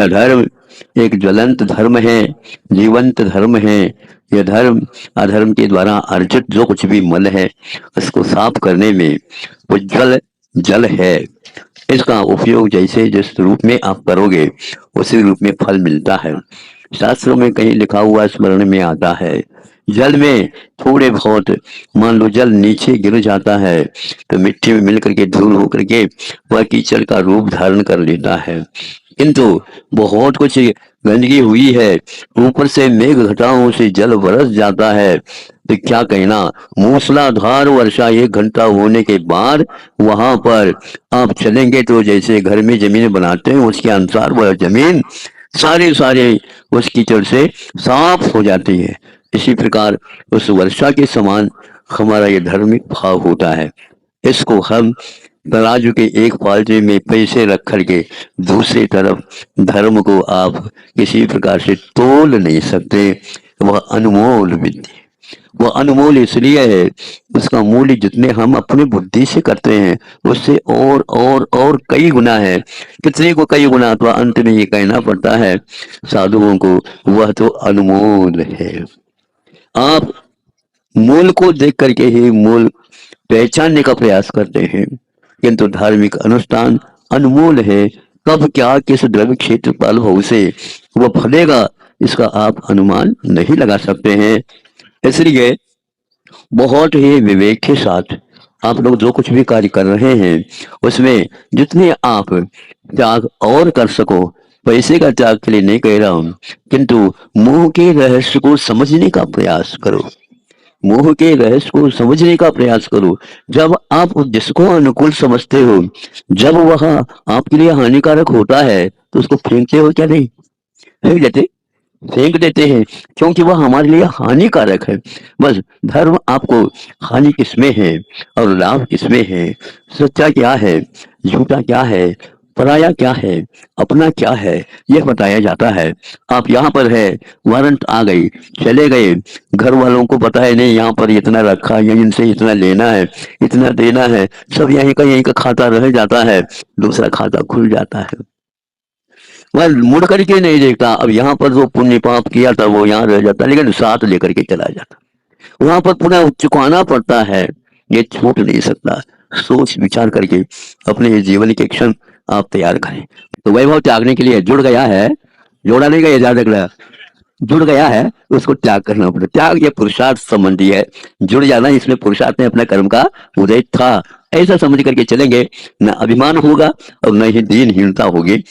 धर्म एक ज्वलंत धर्म है, जीवंत धर्म है। यह धर्म अधर्म के द्वारा अर्जित जो कुछ भी मल है उसको साफ करने में उज्जवल जल है। इसका उपयोग जैसे जिस रूप में आप करोगे उसी रूप में फल मिलता है। शास्त्रों में कहीं लिखा हुआ स्मरण में आता है, जल में थोड़े बहुत मान लो जल नीचे गिर जाता है तो मिट्टी में मिल करके धूल होकर के वह कीचड़ का रूप धारण कर लेता है। किंतु बहुत कुछ गंदगी हुई है, ऊपर से मेघ घटाओं से जल बरस जाता है तो क्या कहना, मूसलाधार वर्षा 1 घंटा होने के बाद वहां पर आप चलेंगे तो जैसे घर में जमीन बनाते हैं उसके अनुसार वह जमीन सारे सारे उस कीचड़ से साफ हो जाती है। इसी प्रकार उस वर्षा के समान हमारा ये धार्मिक भाव होता है। इसको हम तराजू के एक पालते में पैसे रख करके दूसरी तरफ धर्म को आप किसी प्रकार से तोल नहीं सकते। वह अनमोल विद्या, वह अनमोल इसलिए है उसका मूल्य जितने हम अपने बुद्धि से करते हैं उससे और कई गुना है। कितने को कई गुना, तो अंत में ये कहना पड़ता है साधुओं को, वह तो अनमोल है। आप मूल को देख करके ही मूल पहचानने का प्रयास करते हैं, किंतु धार्मिक अनुष्ठान अनमोल है। कब क्या किस द्रव्य क्षेत्रफल हो से वह फलेगा इसका आप अनुमान नहीं लगा सकते हैं। इसलिए बहुत ही विवेक के साथ आप लोग जो कुछ भी कार्य कर रहे हैं उसमें जितने आप त्याग और कर सको, पैसे का त्याग के लिए नहीं कह रहा हूं, किंतु मोह के रहस्य को समझने का प्रयास करो। मोह के रहस्य को समझने का प्रयास करो। जब आप जिसको अनुकूल समझते हो, जब वह आपके लिए हानिकारक होता है तो उसको फेंकते हो क्या? नहीं फेंक देते, फेंक देते हैं, क्योंकि वह हमारे लिए हानिकारक है। बस धर्म आपको हानि किसमें है और लाभ किसमें है, सच्चा क्या है, झूठा क्या है, पराया क्या है, अपना क्या है, यह बताया जाता है। आप यहाँ पर है, वारंट आ गई, चले गए, घर वालों को पता है नहीं यहाँ पर इतना रखा, या इनसे इतना लेना है, इतना देना है, सब यहीं का खाता रह जाता है, दूसरा खाता खुल जाता है। वह मुड़ करके नहीं देखता, अब यहाँ पर जो पुण्य पाप किया था वो यहाँ रह जाता, लेकिन साथ लेकर के चला जाता। वहां पर पुनः चुकाना पड़ता है, ये छूट नहीं सकता। सोच विचार करके अपने जीवन के क्षण आप तैयार करें। तो वैभव त्यागने के लिए जुड़ गया है, जोड़ा नहीं गया, याद रखना, जुड़ गया है उसको त्याग करना पड़ता। त्याग ये पुरुषार्थ संबंधी है, जुड़ जाना इसमें पुरुषार्थ में अपने कर्म का उदय था। ऐसा समझ करके चलेंगे, न अभिमान होगा और न ही दीनहीनता होगी।